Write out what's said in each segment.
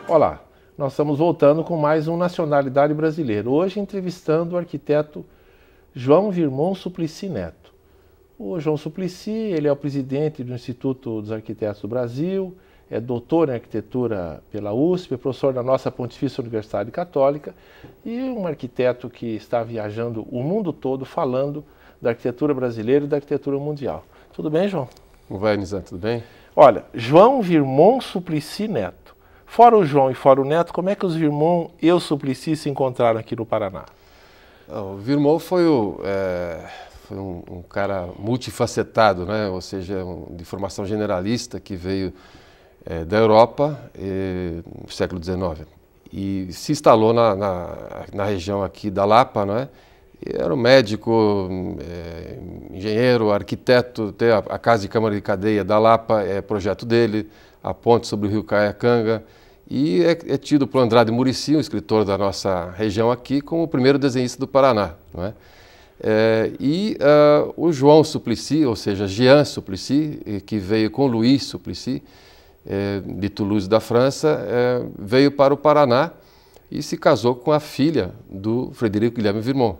Olá, nós estamos voltando com mais um Nacionalidade Brasileira. Hoje entrevistando o arquiteto João Virmon Suplicy Neto. O João Suplicy, ele é o presidente do Instituto dos Arquitetos do Brasil, é doutor em arquitetura pela USP, é professor da nossa Pontifícia Universidade Católica e um arquiteto que está viajando o mundo todo falando da arquitetura brasileira e da arquitetura mundial. Tudo bem, João? Como vai, Nizam? Tudo bem? Olha, João Virmon Suplicy Neto. Fora o João e fora o Neto, como é que os Virmon e o Suplicy se encontraram aqui no Paraná? O Virmon foi um cara multifacetado, né? Ou seja, de formação generalista que veio da Europa no século XIX e se instalou na região aqui da Lapa, né? Era um médico, engenheiro, arquiteto, tem a Casa de Câmara de Cadeia da Lapa, é projeto dele, a ponte sobre o rio Caiacanga, e é tido por Andrade Muricy, um escritor da nossa região aqui, como o primeiro desenhista do Paraná, não é? O João Suplicy, ou seja, Jean Suplicy, que veio com Louis Suplicy, de Toulouse, da França, veio para o Paraná e se casou com a filha do Frederico Guilherme Virmon.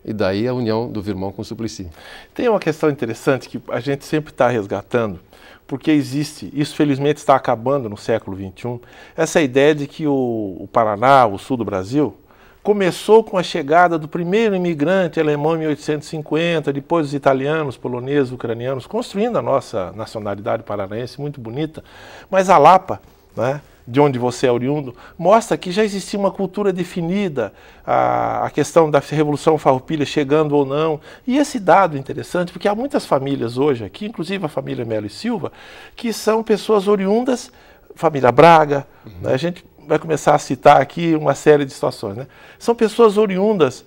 E daí a união do Virmon com o Suplicy. Tem uma questão interessante que a gente sempre está resgatando, porque existe, isso felizmente está acabando no século XXI, essa ideia de que o Paraná, o sul do Brasil, começou com a chegada do primeiro imigrante alemão em 1850, depois os italianos, poloneses, ucranianos, construindo a nossa nacionalidade paranaense muito bonita, mas a Lapa, né, de onde você é oriundo, mostra que já existia uma cultura definida, a questão da Revolução Farroupilha chegando ou não. E esse dado interessante, porque há muitas famílias hoje aqui, inclusive a família Melo e Silva, que são pessoas oriundas, família Braga, né? A gente vai começar a citar aqui uma série de situações, né? São pessoas oriundas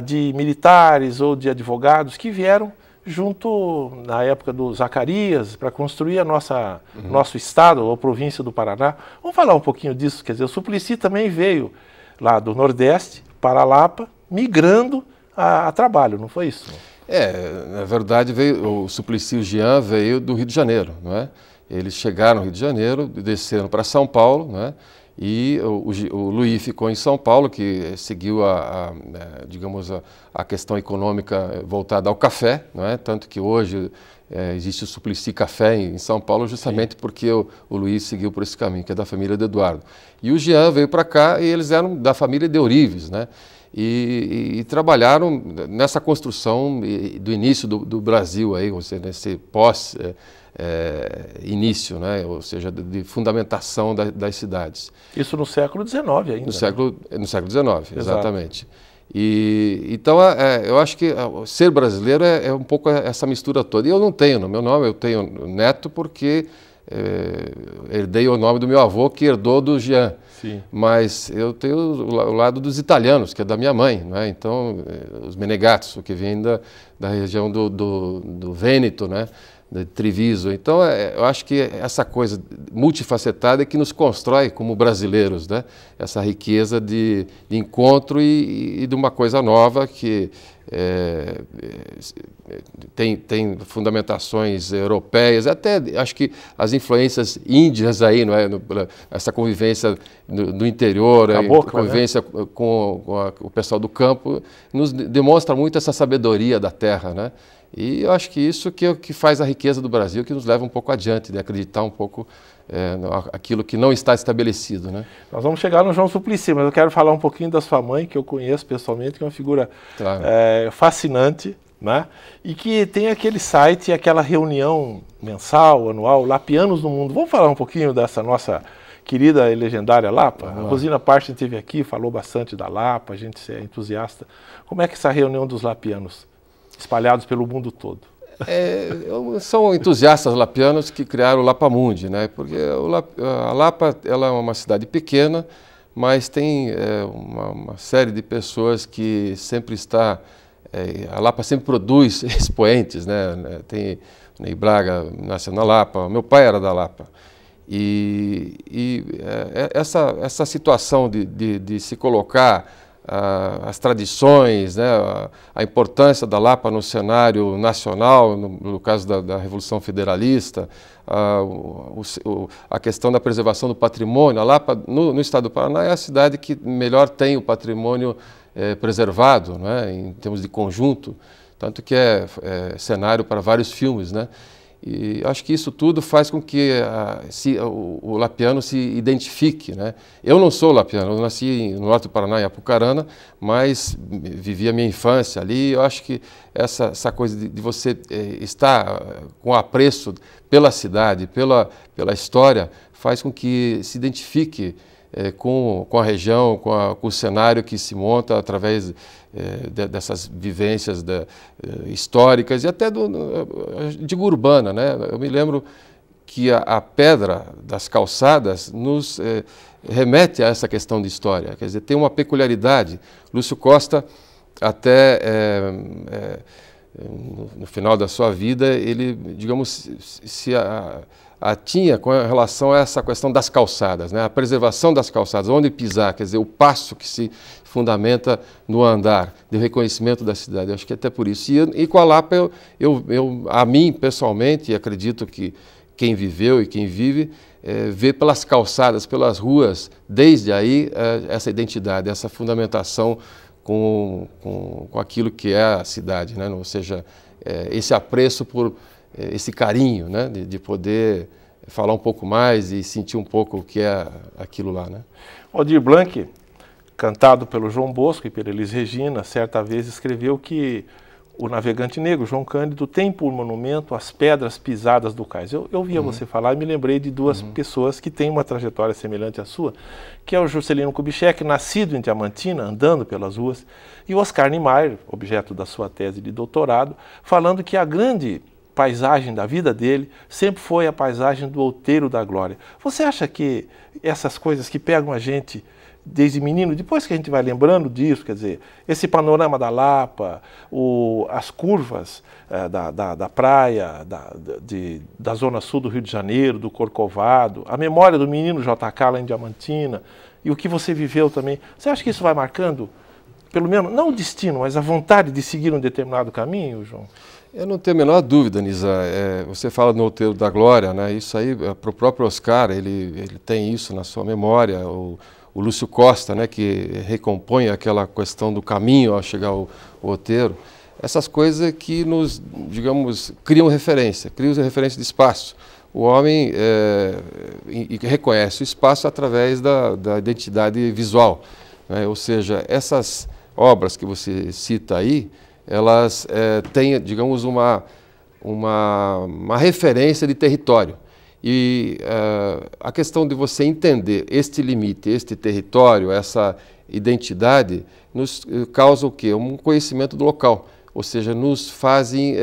de militares ou de advogados que vieram junto na época do Zacarias, para construir a nosso estado, ou província do Paraná. Vamos falar um pouquinho disso, quer dizer, o Suplicy também veio lá do Nordeste para a Lapa, migrando a trabalho, não foi isso? Na verdade, o Suplicy e o Jean veio do Rio de Janeiro, não é? Eles chegaram no Rio de Janeiro, desceram para São Paulo, não é? E o Louis ficou em São Paulo, que seguiu digamos, a questão econômica voltada ao café, não é? Tanto que hoje existe o Suplicy Café em São Paulo, justamente porque o Louis seguiu por esse caminho, que é da família de Eduardo. E o Jean veio para cá e eles eram da família de Eurives, né? E trabalharam nessa construção do início do Brasil, aí, ou seja, nesse início, né? Ou seja, de fundamentação das cidades. Isso no século XIX ainda. No século XIX, exatamente. Então, eu acho que ser brasileiro é um pouco essa mistura toda. E eu não tenho, no meu nome, eu tenho Neto porque herdei o nome do meu avô, que herdou do Jean. Sim. Mas eu tenho o lado dos italianos, que é da minha mãe, né? Então, os Menegazzo, que vem da região do Vêneto, né? De Treviso. Então, eu acho que essa coisa multifacetada é que nos constrói como brasileiros, né? Essa riqueza de encontro e de uma coisa nova que tem fundamentações europeias, até acho que as influências índias aí, não é? Essa convivência no interior, convivência, né? com o pessoal do campo, nos demonstra muito essa sabedoria da terra, né? E eu acho que isso que faz a riqueza do Brasil, que nos leva um pouco adiante, de acreditar um pouco aquilo que não está estabelecido, né? Nós vamos chegar no João Suplicy, mas eu quero falar um pouquinho da sua mãe, que eu conheço pessoalmente, que é uma figura fascinante, né? E que tem aquele site, aquela reunião mensal, anual, Lapianos no Mundo. Vamos falar um pouquinho dessa nossa querida e legendária Lapa? A Rosina Partin esteve aqui, falou bastante da Lapa, a gente é entusiasta. Como é que essa reunião dos lapianos, espalhados pelo mundo todo? São entusiastas lapianos que criaram o Lapamundi, né? Porque a Lapa ela é uma cidade pequena, mas tem uma série de pessoas que sempre está... a Lapa sempre produz expoentes, né? Tem o Ney Braga, nasceu na Lapa, meu pai era da Lapa. Essa situação de se colocar as tradições, né, a importância da Lapa no cenário nacional, no caso da Revolução Federalista, a questão da preservação do patrimônio. A Lapa, no estado do Paraná, é a cidade que melhor tem o patrimônio preservado, né, em termos de conjunto, tanto que é cenário para vários filmes, né? E acho que isso tudo faz com que o lapiano se identifique, né? Eu não sou lapiano, eu nasci no norte do Paraná, em Apucarana, mas vivi a minha infância ali. Eu acho que essa coisa de você estar com apreço pela cidade, pela história, faz com que se identifique com a região, com o cenário que se monta através dessas vivências históricas e até de urbana, né? Eu me lembro que a pedra das calçadas nos remete a essa questão de história, quer dizer, tem uma peculiaridade. Lúcio Costa, até no final da sua vida, ele, digamos, se atinha com relação a essa questão das calçadas, né? A preservação das calçadas, onde pisar, quer dizer, o passo que se fundamenta no andar, do reconhecimento da cidade. Eu acho que até por isso. E com a Lapa, a mim, pessoalmente, e acredito que quem viveu e quem vive, vê pelas calçadas, pelas ruas, desde aí, essa identidade, essa fundamentação com aquilo que é a cidade, né? Ou seja, esse apreço por esse carinho, né? De poder falar um pouco mais e sentir um pouco o que é aquilo lá, né? Aldir Blanc, cantado pelo João Bosco e pela Elis Regina, certa vez escreveu que o navegante negro, João Cândido, tem por monumento as pedras pisadas do cais. Eu ouvia você falar e me lembrei de duas pessoas que têm uma trajetória semelhante à sua, que é o Juscelino Kubitschek, nascido em Diamantina, andando pelas ruas, e o Oscar Niemeyer, objeto da sua tese de doutorado, falando que a grande paisagem da vida dele sempre foi a paisagem do Outeiro da Glória. Você acha que essas coisas que pegam a gente desde menino, depois que a gente vai lembrando disso, quer dizer, esse panorama da Lapa, as curvas da praia, da zona sul do Rio de Janeiro, do Corcovado, a memória do menino JK lá em Diamantina, e o que você viveu também, você acha que isso vai marcando, pelo menos, não o destino, mas a vontade de seguir um determinado caminho, João? Eu não tenho a menor dúvida, Nisa. Você fala no Outeiro da Glória, né? Isso aí, para o próprio Oscar, ele tem isso na sua memória. O Lúcio Costa, né, que recompõe aquela questão do caminho ao chegar ao outeiro. Essas coisas que nos, digamos, criam referência de espaço. O homem reconhece o espaço através da identidade visual, né? Ou seja, essas obras que você cita aí, elas têm, digamos, uma referência de território. E a questão de você entender este limite, este território, essa identidade, nos causa o quê? Um conhecimento do local, ou seja, nos fazem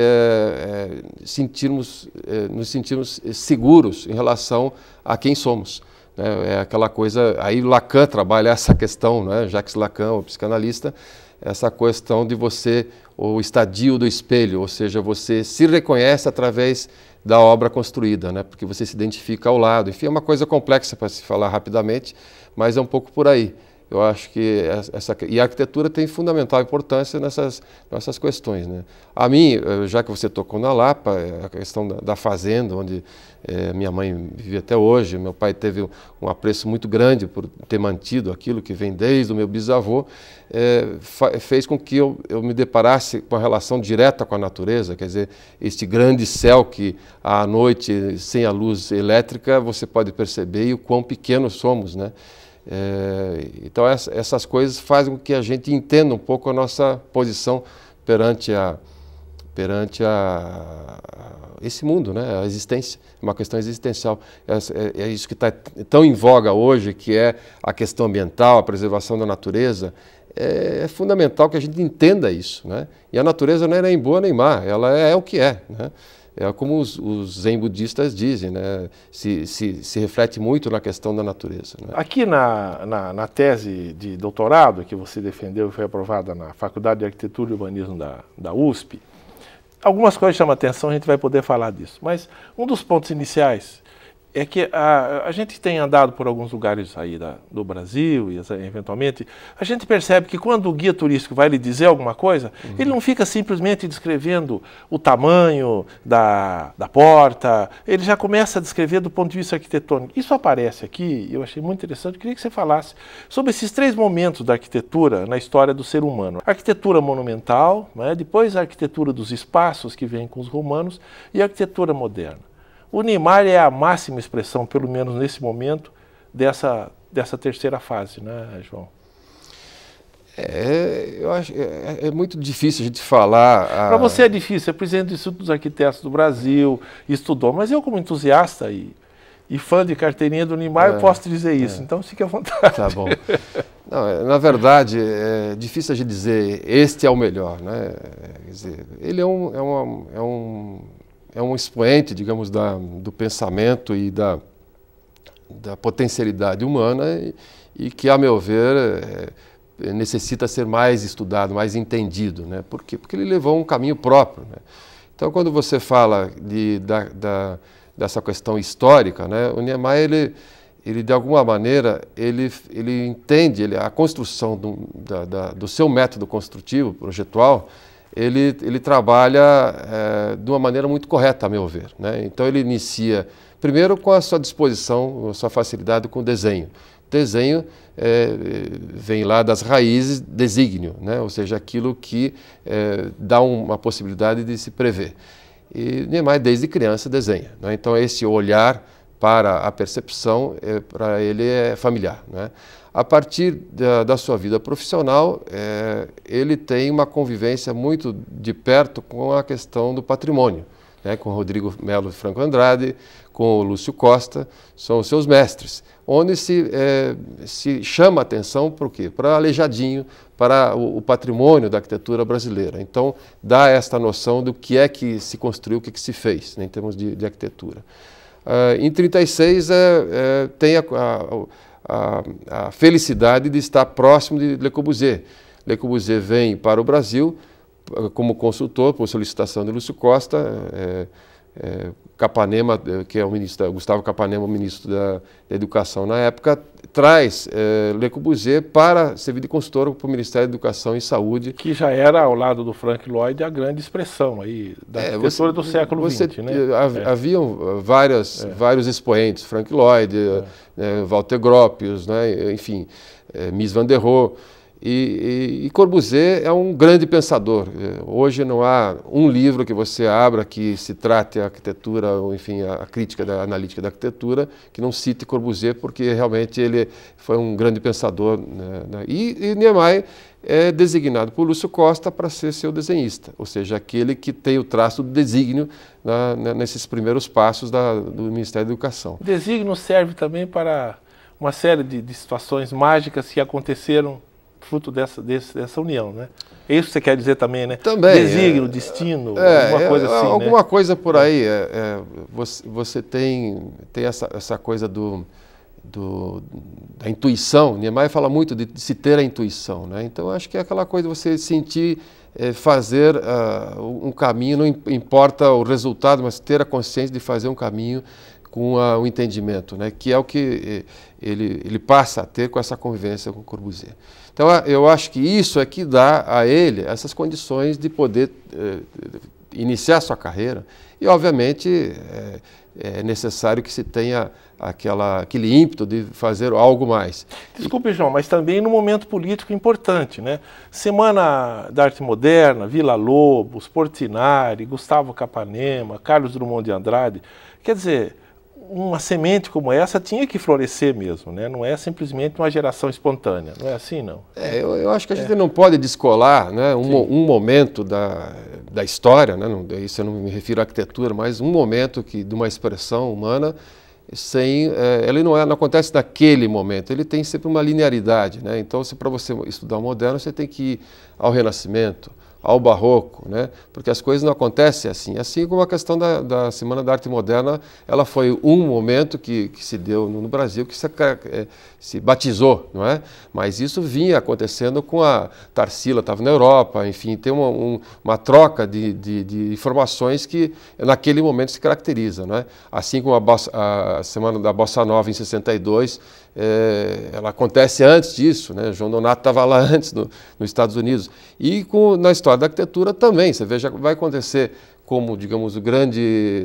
nos sentirmos seguros em relação a quem somos. Né? É aquela coisa, aí Lacan trabalha essa questão, né? Jacques Lacan, o psicanalista, essa questão de o estadio do espelho, ou seja, você se reconhece através da obra construída, né? Porque você se identifica ao lado. Enfim, é uma coisa complexa para se falar rapidamente, mas é um pouco por aí. Eu acho que e a arquitetura tem fundamental importância nessas questões, né? A mim, já que você tocou na Lapa, a questão da fazenda, onde minha mãe vive até hoje, meu pai teve um apreço muito grande por ter mantido aquilo que vem desde o meu bisavô, fez com que eu me deparasse com a relação direta com a natureza, quer dizer, este grande céu que à noite, sem a luz elétrica, você pode perceber e o quão pequenos somos, né? Então essas coisas fazem com que a gente entenda um pouco a nossa posição perante esse mundo, né? A existência, é uma questão existencial. É isso que está tão em voga hoje, que é a questão ambiental, a preservação da natureza. É fundamental que a gente entenda isso, né? E a natureza não é nem boa nem má, ela é o que é, né? É como os zen budistas dizem, né? Se reflete muito na questão da natureza, né? Aqui na tese de doutorado que você defendeu e foi aprovada na Faculdade de Arquitetura e Urbanismo da USP, algumas coisas chamam a atenção, a gente vai poder falar disso. Mas um dos pontos iniciais é que a gente tem andado por alguns lugares aí do Brasil e eventualmente a gente percebe que quando o guia turístico vai lhe dizer alguma coisa, ele não fica simplesmente descrevendo o tamanho da porta, ele já começa a descrever do ponto de vista arquitetônico. Isso aparece aqui, eu achei muito interessante, eu queria que você falasse sobre esses 3 momentos da arquitetura na história do ser humano. A arquitetura monumental, né, depois a arquitetura dos espaços que vem com os romanos e a arquitetura moderna. O Niemeyer é a máxima expressão, pelo menos nesse momento, dessa terceira fase, né, João? Eu acho é muito difícil a gente falar. Para você é difícil, é presidente do Instituto dos Arquitetos do Brasil, estudou, mas eu como entusiasta e fã de carteirinha do Niemeyer posso te dizer isso, então fique à vontade. Tá bom. Não, na verdade, é difícil a gente dizer este é o melhor, né? Quer dizer, ele é um expoente, digamos, do pensamento e da potencialidade humana e que, a meu ver, necessita ser mais estudado, mais entendido, né? Por quê? Porque ele levou um caminho próprio, né? Então, quando você fala dessa questão histórica, né, o Niemeyer, ele de alguma maneira, ele entende a construção do seu método construtivo, projetual. Ele trabalha de uma maneira muito correta, a meu ver, né? Então ele inicia primeiro com a sua disposição, a sua facilidade com o desenho. Desenho vem lá das raízes desígnio, né? Ou seja, aquilo que dá uma possibilidade de se prever. E Niemeyer, desde criança, desenha, né? Então esse olhar para a percepção, para ele é familiar, né? A partir da sua vida profissional, ele tem uma convivência muito de perto com a questão do patrimônio, né? Com Rodrigo Melo Franco Andrade, com o Lúcio Costa, são os seus mestres, onde se chama a atenção para o quê? Para Aleijadinho, para o patrimônio da arquitetura brasileira. Então, dá esta noção do que é que se construiu, o que se fez, né, em termos de arquitetura. Em 1936, tem a felicidade de estar próximo de Le Corbusier. Le Corbusier vem para o Brasil como consultor, por solicitação de Lúcio Costa. Capanema, que é o ministro, Gustavo Capanema, o ministro da Educação na época, traz Le Corbusier para servir de consultor para o Ministério da Educação e Saúde. Que já era, ao lado do Frank Lloyd, a grande expressão aí da arquitetura do século XX. Né? Haviam vários expoentes, Frank Lloyd, Walter Gropius, né? Enfim, Mies van der Rohe. E Corbusier é um grande pensador. Hoje não há um livro que você abra que se trate a arquitetura, ou enfim, a crítica analítica da arquitetura, que não cite Corbusier, porque realmente ele foi um grande pensador, né? E Niemeyer é designado por Lúcio Costa para ser seu desenhista, ou seja, aquele que tem o traço do desígnio nesses primeiros passos do Ministério da Educação. O desígnio serve também para uma série de situações mágicas que aconteceram fruto dessa união, né? É isso que você quer dizer também, né? Também. Desígnio, destino, alguma coisa assim, alguma, né? Coisa por aí. Você tem essa coisa da intuição. Niemeyer fala muito de se ter a intuição, né? Então, acho que é aquela coisa de você sentir, fazer um caminho, não importa o resultado, mas ter a consciência de fazer um caminho com o entendimento, né? Que é o que ele passa a ter com essa convivência com Corbusier. Então, eu acho que isso é que dá a ele essas condições de poder iniciar sua carreira e, obviamente, é necessário que se tenha aquele ímpeto de fazer algo mais. Desculpe, João, mas também num momento político importante, né? Semana da Arte Moderna, Villa-Lobos, Portinari, Gustavo Capanema, Carlos Drummond de Andrade. Quer dizer, uma semente como essa tinha que florescer mesmo, né? Não é simplesmente uma geração espontânea, não é assim, não? Eu acho que a gente não pode descolar, né, um momento da história, né? Isso eu não me refiro à arquitetura, mas um momento de uma expressão humana, ele não acontece naquele momento, ele tem sempre uma linearidade, né? Então, para você estudar o moderno, você tem que ir ao Renascimento, ao barroco, né? Porque as coisas não acontecem assim. Assim como a questão da Semana da Arte Moderna, ela foi um momento que se deu no Brasil, que se batizou, não é? Mas isso vinha acontecendo com a Tarsila, estava na Europa, enfim, tem uma troca de informações que naquele momento se caracteriza, não é? Assim como a Semana da Bossa Nova em 62, ela acontece antes disso, né? João Donato estava lá antes nos Estados Unidos. E na história da arquitetura também, você veja, vai acontecer como, digamos, o grande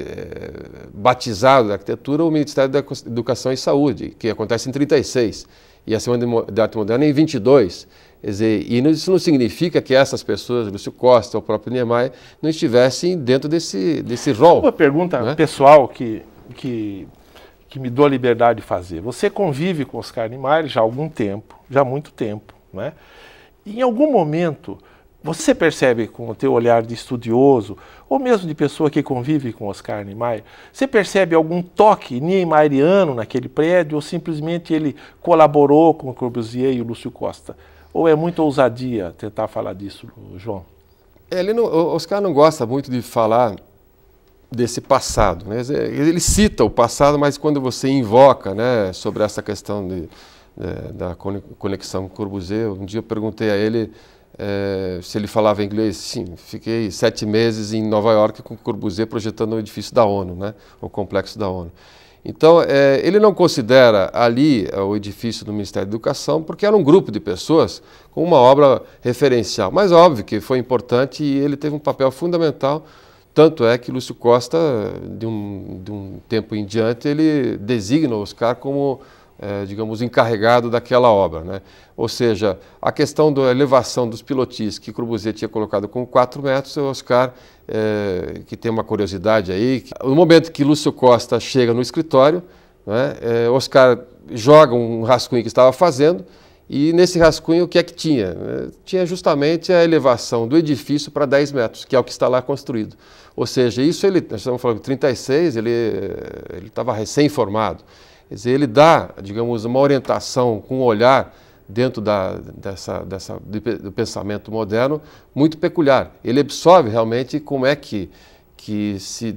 batizado da arquitetura, o Ministério da Educação e Saúde, que acontece em 36, e a Semana de Arte Moderna em 22. Quer dizer, e isso não significa que essas pessoas, Lúcio Costa, o próprio Niemeyer, não estivessem dentro desse rol. Uma pergunta pessoal que me dou a liberdade de fazer. Você convive com Oscar Niemeyer já há algum tempo, já há muito tempo, né? E em algum momento, você percebe com o teu olhar de estudioso, ou mesmo de pessoa que convive com Oscar Niemeyer, você percebe algum toque niemeyeriano naquele prédio, ou simplesmente ele colaborou com o Corbusier e o Lúcio Costa? Ou é muita ousadia tentar falar disso, João? O Oscar não gosta muito de falar desse passado, né? Ele cita o passado, mas quando você invoca, né, sobre essa questão da conexão com Corbusier, um dia eu perguntei a ele se ele falava inglês. Sim, fiquei 7 meses em Nova York com Corbusier projetando o edifício da ONU, né, o complexo da ONU. Então, ele não considera ali o edifício do Ministério da Educação porque era um grupo de pessoas com uma obra referencial, mas óbvio que foi importante e ele teve um papel fundamental. Tanto é que Lúcio Costa, de um tempo em diante, ele designa o Oscar como, digamos, encarregado daquela obra, né? Ou seja, a questão da elevação dos pilotis que Corbusier tinha colocado com 4 metros, o Oscar, que tem uma curiosidade aí, no momento que Lúcio Costa chega no escritório, né, Oscar joga um rascunho que estava fazendo, e nesse rascunho o que é que tinha? Tinha justamente a elevação do edifício para 10 metros, que é o que está lá construído. Ou seja, isso nós estamos falando de 36, ele estava recém-formado. Quer dizer, ele dá, digamos, uma orientação com um olhar dentro do pensamento moderno muito peculiar. Ele absorve realmente como é que se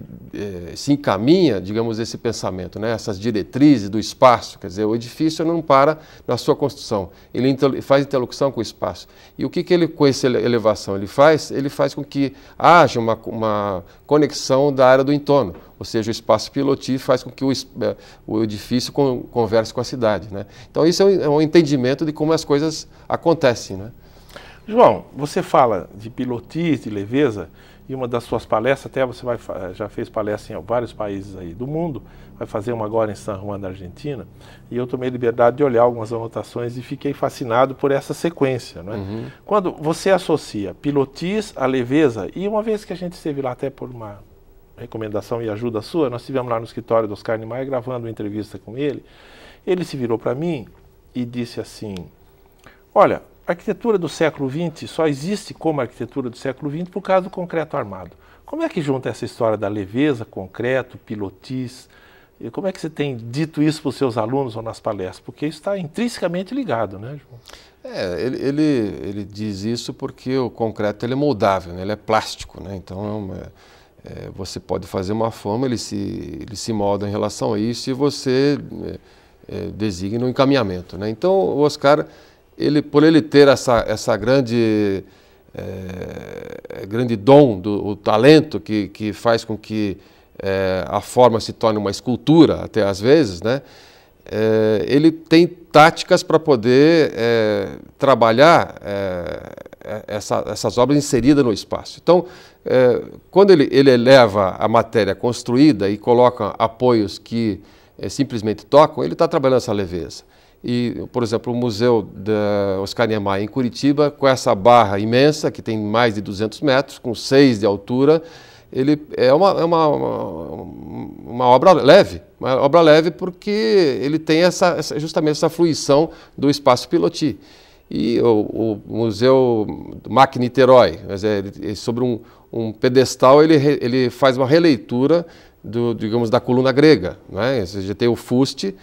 encaminha, digamos, esse pensamento, né? Essas diretrizes do espaço. Quer dizer, o edifício não para na sua construção, ele faz interlocução com o espaço. E o que ele, com essa elevação, ele faz? Ele faz com que haja uma conexão da área do entorno, ou seja, o espaço piloti faz com que o edifício converse com a cidade, né? Então, isso é um entendimento de como as coisas acontecem, né? João, você fala de pilotis, de leveza, e uma das suas palestras, até você já fez palestra em vários países aí do mundo, vai fazer uma agora em San Juan da Argentina, e eu tomei liberdade de olhar algumas anotações e fiquei fascinado por essa sequência, né? Uhum. Quando você associa pilotis à leveza, e uma vez que a gente esteve lá até por uma recomendação e ajuda sua, nós estivemos lá no escritório do Oscar Niemeyer gravando uma entrevista com ele, ele se virou para mim e disse assim: olha, a arquitetura do século XX só existe como arquitetura do século XX por causa do concreto armado. Como é que junta essa história da leveza, concreto, pilotis? E como é que você tem dito isso para os seus alunos ou nas palestras? Porque isso está intrinsecamente ligado, né, João? Ele diz isso porque o concreto ele é moldável, né? Ele é plástico, né? Então você pode fazer uma forma, ele se molda em relação a isso e você designa um encaminhamento, né? Então o Oscar, por ele ter essa grande dom, o talento que faz com que a forma se torne uma escultura, até às vezes, né? Ele tem táticas para poder trabalhar essas obras inseridas no espaço. Então, quando ele eleva a matéria construída e coloca apoios que simplesmente tocam, ele está trabalhando essa leveza. E, por exemplo, o Museu da Oscar Niemeyer em Curitiba, com essa barra imensa, que tem mais de 200 metros, com 6 de altura, ele é uma obra leve, porque ele tem justamente essa fruição do espaço piloti. E o Museu do MAC Niterói, sobre um pedestal, ele faz uma releitura digamos, da coluna grega, né? Você já tem o fuste,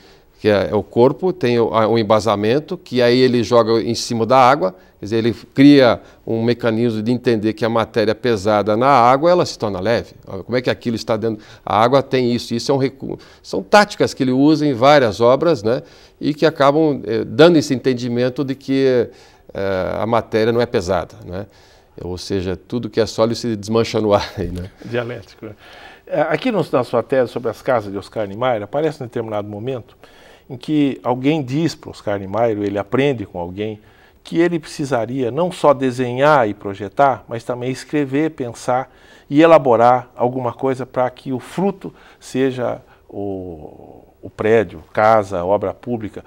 que é o corpo, tem o embasamento, que aí ele joga em cima da água, quer dizer, ele cria um mecanismo de entender que a matéria pesada na água, ela se torna leve. Como é que aquilo está dentro? A água tem isso, isso é um recurso. São táticas que ele usa em várias obras, né, e que acabam dando esse entendimento de que a matéria não é pesada, né? Ou seja, tudo que é sólido se desmancha no ar. Né? Dialético. Né? Aqui na sua tese sobre as casas de Oscar Niemeyer, aparece em determinado momento em que alguém diz para Oscar Niemeyer, ele aprende com alguém, que ele precisaria não só desenhar e projetar, mas também escrever, pensar e elaborar alguma coisa para que o fruto seja o prédio, casa, obra pública.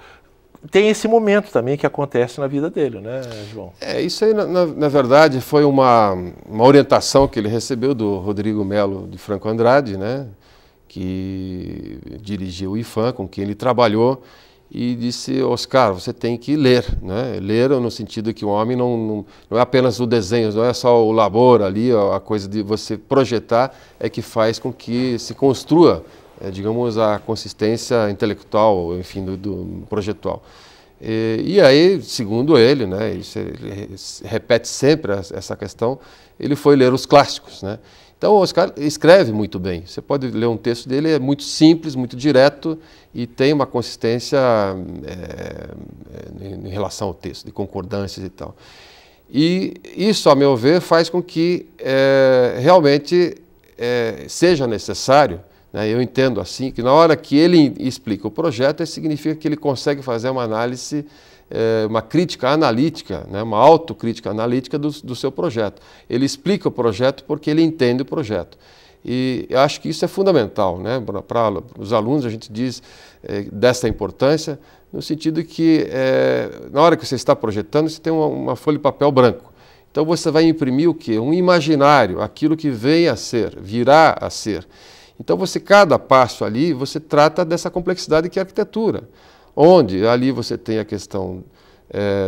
Tem esse momento também que acontece na vida dele, né, João? Isso aí, na verdade, foi uma orientação que ele recebeu do Rodrigo Melo de Franco Andrade, né, que dirigiu o IPHAN, com quem ele trabalhou, e disse: Oscar, você tem que ler, né? Ler no sentido que o homem não é apenas o desenho, não é só o labor ali, a coisa de você projetar é que faz com que se construa, digamos, a consistência intelectual, enfim, do projetual. E aí, segundo ele, né, ele repete sempre essa questão, ele foi ler os clássicos, né? Então, o Oscar escreve muito bem. Você pode ler um texto dele, é muito simples, muito direto e tem uma consistência em relação ao texto, de concordâncias e tal. E isso, a meu ver, faz com que realmente seja necessário, né, eu entendo assim, que na hora que ele explica o projeto, isso significa que ele consegue fazer uma análise, uma crítica analítica, né, uma autocrítica analítica do seu projeto. Ele explica o projeto porque ele entende o projeto. E eu acho que isso é fundamental, né? Para os alunos, a gente diz dessa importância, no sentido que na hora que você está projetando, você tem uma folha de papel branco. Então você vai imprimir o quê? Um imaginário, aquilo que vem a ser, virá a ser. Então cada passo ali, você trata dessa complexidade que é a arquitetura, onde ali você tem a questão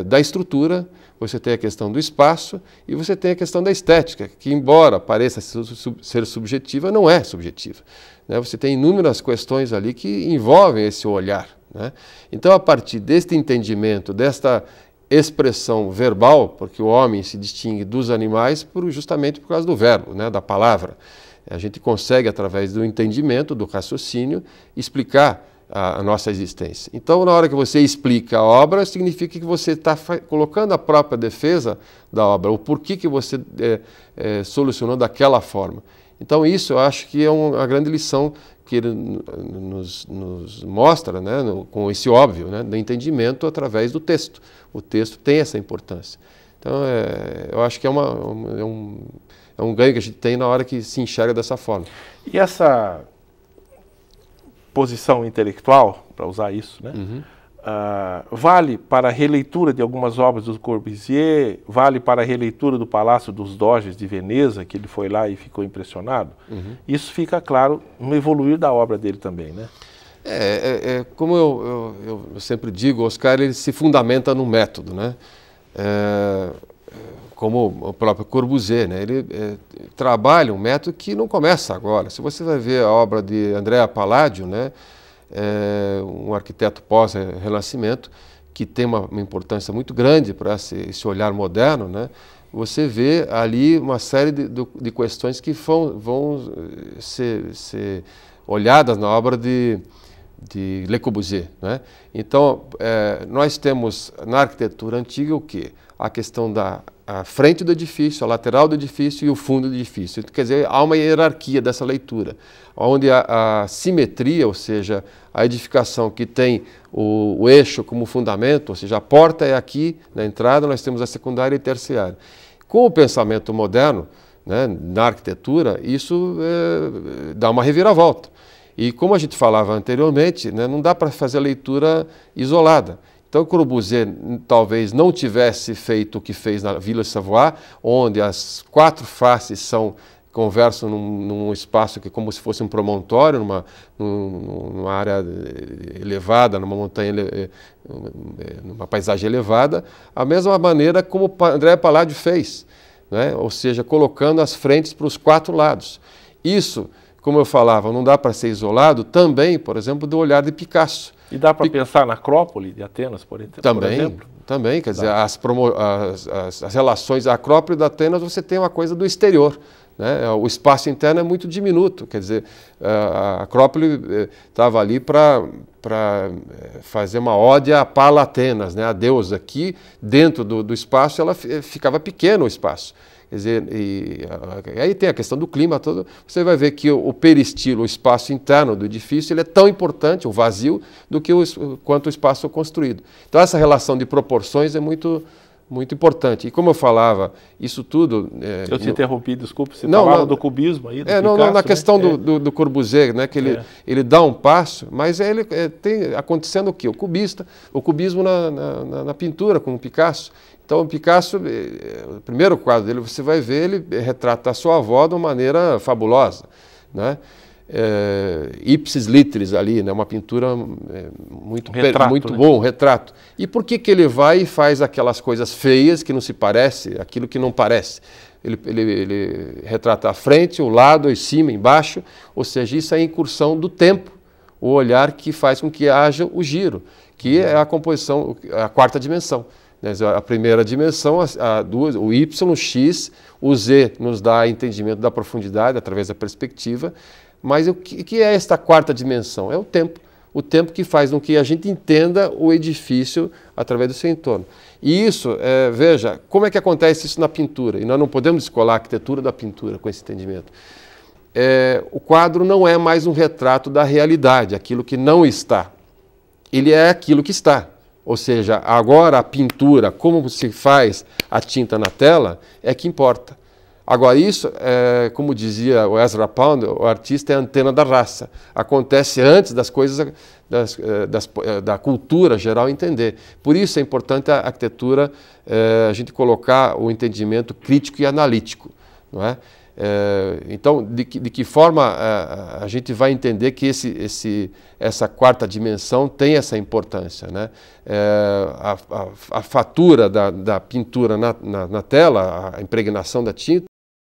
da estrutura, você tem a questão do espaço e você tem a questão da estética, que embora pareça ser subjetiva, não é subjetiva, né? Você tem inúmeras questões ali que envolvem esse olhar, né? Então, a partir deste entendimento, desta expressão verbal, porque o homem se distingue dos animais justamente por causa do verbo, né, da palavra, a gente consegue, através do entendimento, do raciocínio, explicar a nossa existência. Então, na hora que você explica a obra, significa que você está colocando a própria defesa da obra, o porquê que você solucionou daquela forma. Então, isso eu acho que é uma grande lição que ele nos mostra, né, com esse óbvio, né, do entendimento através do texto. O texto tem essa importância. Então, eu acho que é um ganho que a gente tem na hora que se enxerga dessa forma. E essa posição intelectual, para usar isso, né? Uhum. Vale para a releitura de algumas obras do Corbusier, vale para a releitura do Palácio dos Doges de Veneza, que ele foi lá e ficou impressionado. Uhum. Isso fica claro no evoluir da obra dele também, né? Como eu sempre digo, Oscar ele se fundamenta no método, né? Como o próprio Corbusier, né? Ele trabalha um método que não começa agora. Se você vai ver a obra de Andrea Palladio, né? Um arquiteto pós-renascimento, que tem uma importância muito grande para esse olhar moderno, né? Você vê ali uma série de questões que vão ser olhadas na obra de Le Corbusier, né? Então, nós temos na arquitetura antiga o quê? A questão da frente do edifício, a lateral do edifício e o fundo do edifício. Quer dizer, há uma hierarquia dessa leitura, onde a simetria, ou seja, a edificação que tem o eixo como fundamento, ou seja, a porta é aqui, na entrada nós temos a secundária e terciária. Com o pensamento moderno, né, na arquitetura, isso dá uma reviravolta. E como a gente falava anteriormente, né, não dá para fazer a leitura isolada. Então, Corbusier talvez não tivesse feito o que fez na Villa Savoie, onde as 4 faces conversam num espaço que é como se fosse um promontório, numa área elevada, numa montanha, numa paisagem elevada, a mesma maneira como Andrea Palladio fez, né? Ou seja, colocando as frentes para os 4 lados. Isso, como eu falava, não dá para ser isolado também, por exemplo, do olhar de Picasso. E dá para pensar na Acrópole de Atenas, por exemplo? Também, quer dizer, as relações da Acrópole de Atenas, você tem uma coisa do exterior, né? O espaço interno é muito diminuto, quer dizer, a Acrópole estava ali para fazer uma ode a Pala Atenas, né? A deusa. Aqui, dentro do espaço, ela ficava pequeno o espaço. Quer dizer, aí tem a questão do clima todo. Você vai ver que o peristilo, o espaço interno do edifício, ele é tão importante, o vazio, quanto o espaço construído. Então essa relação de proporções é muito importante. E como eu falava, isso tudo... eu te interrompi, desculpe, você falava do cubismo aí, do Picasso, na questão, né? do Corbusier, né? Que ele dá um passo, mas ele tem acontecendo o quê? O cubismo na pintura, com o Picasso. Então, o Picasso, o primeiro quadro dele, você vai ver, ele retrata a sua avó de uma maneira fabulosa, né? Ipsis litteris ali, né? Uma pintura muito bom, um retrato. E por que ele vai e faz aquelas coisas feias que não se parece, aquilo que não parece? Ele retrata a frente, o lado, em cima, embaixo, ou seja, isso é a incursão do tempo, o olhar que faz com que haja o giro, que é a composição, a quarta dimensão. A primeira dimensão, o Y, o X, o Z nos dá entendimento da profundidade através da perspectiva, mas o que é esta quarta dimensão? É o tempo que faz com que a gente entenda o edifício através do seu entorno. E isso, veja, como é que acontece isso na pintura? E nós não podemos descolar a arquitetura da pintura com esse entendimento. O quadro não é mais um retrato da realidade, aquilo que não está. Ele é aquilo que está. Ou seja, agora a pintura, como se faz a tinta na tela, é que importa. Agora isso, como dizia o Ezra Pound, o artista é a antena da raça. Acontece antes das coisas, da cultura geral entender. Por isso é importante a arquitetura, a gente colocar o entendimento crítico e analítico, não é? Então, de que forma a gente vai entender que essa quarta dimensão tem essa importância, né? A fatura da pintura na tela, a impregnação da tinta,